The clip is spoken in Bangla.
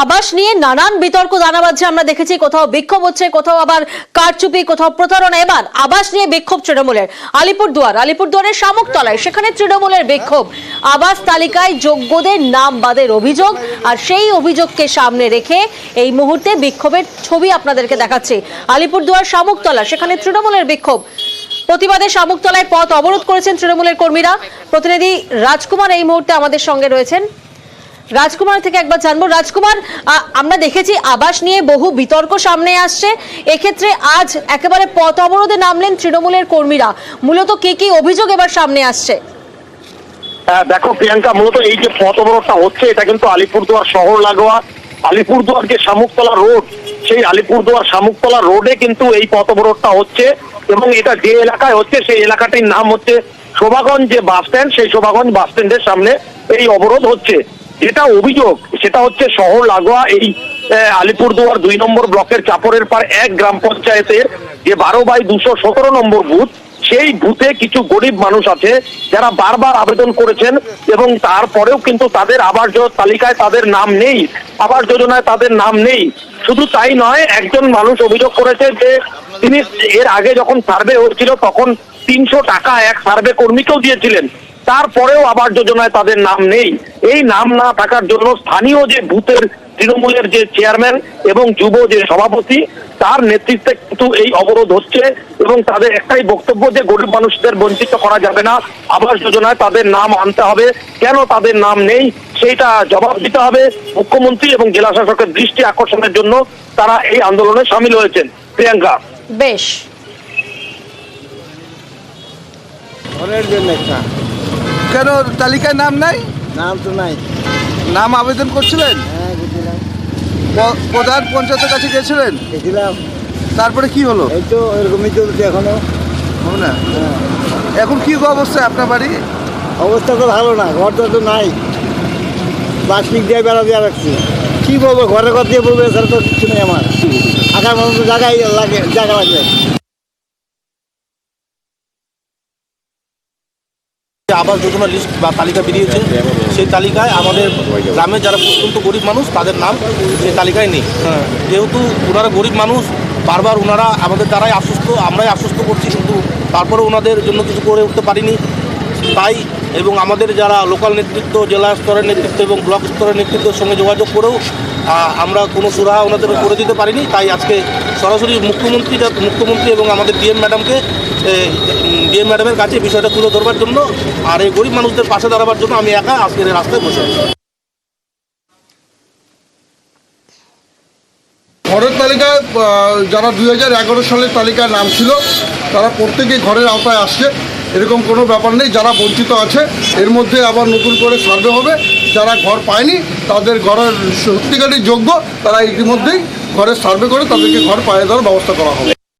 আবাস নিয়ে নানান বিতর্ক দানা বাজছে। আমরা দেখেছি কোথাও বিক্ষোভ হচ্ছে, কোথাও আবার কারচুপি, কোথাও প্রতারণা। এবার আবাস নিয়ে বিক্ষোভ তৃণমূলের। আলিপুরদুয়ারের শামুকতলায় সেখানে তৃণমূলের বিক্ষোভ। আবাস তালিকায় যোগ্যদের নাম বাদের অভিযোগ, আর সেই অভিযোগকে সামনে রেখে এই মুহূর্তে বিক্ষোভের ছবি আপনাদেরকে দেখাচ্ছি। আলিপুরদুয়ার শামুকতলা, সেখানে তৃণমূলের বিক্ষোভ। প্রতিবাদে শামুকতলায় পথ অবরোধ করেছেন তৃণমূলের কর্মীরা। প্রতিনিধি রাজকুমার এই মুহূর্তে আমাদের সঙ্গে রয়েছেন। রাজকুমার থেকে একবার জানবো। রাজকুমার, আমরা দেখেছি আবাস নিয়ে বহু বিতর্ক সামনে আসছে, এক্ষেত্রে আজ একেবারে পথ অবরোধে নামলেন তৃণমূলের কর্মীরা। মূলত কি কি অভিযোগ এবার সামনে আসছে? দেখো প্রিয়াঙ্কা, মূলত এই যে পথ অবরোধটা হচ্ছে এটা কিন্তু আলিপুরদুয়ার শহর লাগোয়া আলিপুরদুয়ার যে শামুকতলা রোড, সেই আলিপুরদুয়ার শামুকতলা রোডে কিন্তু এই পথ অবরোধটা হচ্ছে। এবং এটা যে এলাকায় হচ্ছে সেই এলাকাটির নাম হচ্ছে শোভাগঞ্জ যে বাস স্ট্যান্ড, সেই শোভাগঞ্জ বাস স্ট্যান্ডের সামনে এই অবরোধ হচ্ছে। যেটা অভিযোগ সেটা হচ্ছে শহর লাগোয়া এই আলিপুরদুয়ার 2 নম্বর ব্লকের চাপরের পার 1 গ্রাম পঞ্চায়েতের যে 12/217 নম্বর বুথ, সেই বুথে কিছু গরিব মানুষ আছে যারা বারবার আবেদন করেছেন এবং তারপরেও কিন্তু তাদের আবাস তালিকায় তাদের নাম নেই, আবাস যোজনায় তাদের নাম নেই। শুধু তাই নয়, একজন মানুষ অভিযোগ করেছে যে তিনি এর আগে যখন সার্ভে হচ্ছিল তখন 300 টাকা এক সার্ভে কর্মীকেও দিয়েছিলেন, তারপরেও আবাস যোজনায় তাদের নাম নেই। এই নাম না থাকার জন্য স্থানীয় যে বুথের তৃণমূলের যে চেয়ারম্যান এবং যুব যে সভাপতি, তার নেতৃত্বে কিন্তু এই অবরোধ হচ্ছে। এবং তাদের একটাই বক্তব্য যে গরিব মানুষদের বঞ্চিত করা যাবে না, আবাস যোজনায় তাদের নাম আনতে হবে। কেন তাদের নাম নেই সেইটা জবাব দিতে হবে। মুখ্যমন্ত্রী এবং জেলা শাসকের দৃষ্টি আকর্ষণের জন্য তারা এই আন্দোলনে সামিল হয়েছেন। প্রিয়াঙ্কা, বেশ। কেন তালিকায় নাম নাই? নাম তো নাই। নাম আবেদন করছিলেন? হ্যাঁ গেছিলাম। প্রধান পঞ্চায়েতের কাছে গেছিলেন? গেছিলাম। তারপরে কি হলো? এই তো এরকমই চলছে এখনো। হবে না? হ্যাঁ। এখন কি অবস্থা আপনার বাড়ি? অবস্থা তো ভালো না, ঘর তো নাই, প্লাস্টিক দিয়ে বেড়া দিয়ে রাখছি। কী বলবো, ঘরে ঘর দিয়ে বলবো, এছাড়া তো কিছু নেই আমার। থাকার মতো জায়গায় জায়গা লাগবে। আবাস যোজনা লিস্ট বা তালিকা বেরিয়েছে, সেই তালিকায় আমাদের গ্রামের যারা প্রত্যন্ত গরিব মানুষ তাদের নাম সেই তালিকায় নেই। যেহেতু ওনারা গরিব মানুষ, বারবার ওনারা আমাদের দ্বারাই আশ্বস্ত, আমরাই আশ্বস্ত করছি, কিন্তু তারপরে ওনাদের জন্য কিছু করে উঠতে পারিনি। তাই এবং আমাদের যারা লোকাল নেতৃত্ব, জেলা স্তরের নেতৃত্ব এবং ব্লক স্তরের নেতৃত্বের সঙ্গে যোগাযোগ করেও আমরা কোনো সুরাহা ওনাদের করে দিতে পারিনি। তাই আজকে সরাসরি মুখ্যমন্ত্রী এবং আমাদের ডিএম ম্যাডামের কাছে বিষয়টা তুলে ধরবার জন্য আর এই গরিব মানুষদের পাশে দাঁড়াবার জন্য আমি একা আজকের রাস্তায় বসে আছি। ঘরের তালিকায় যারা 2011 সালের তালিকায় নাম ছিল তারা প্রত্যেকেই ঘরের আওতায় আসছে, এরকম কোনো ব্যাপার নেই। যারা বঞ্চিত আছে এর মধ্যে আবার নতুন করে সার্ভে হবে। যারা ঘর পায়নি তাদের ঘরের সত্যিকারই যোগ্য, তারা ইতিমধ্যেই ঘরের সার্ভে করে তাদেরকে ঘর পাইয়ে দেওয়ার ব্যবস্থা করা হবে।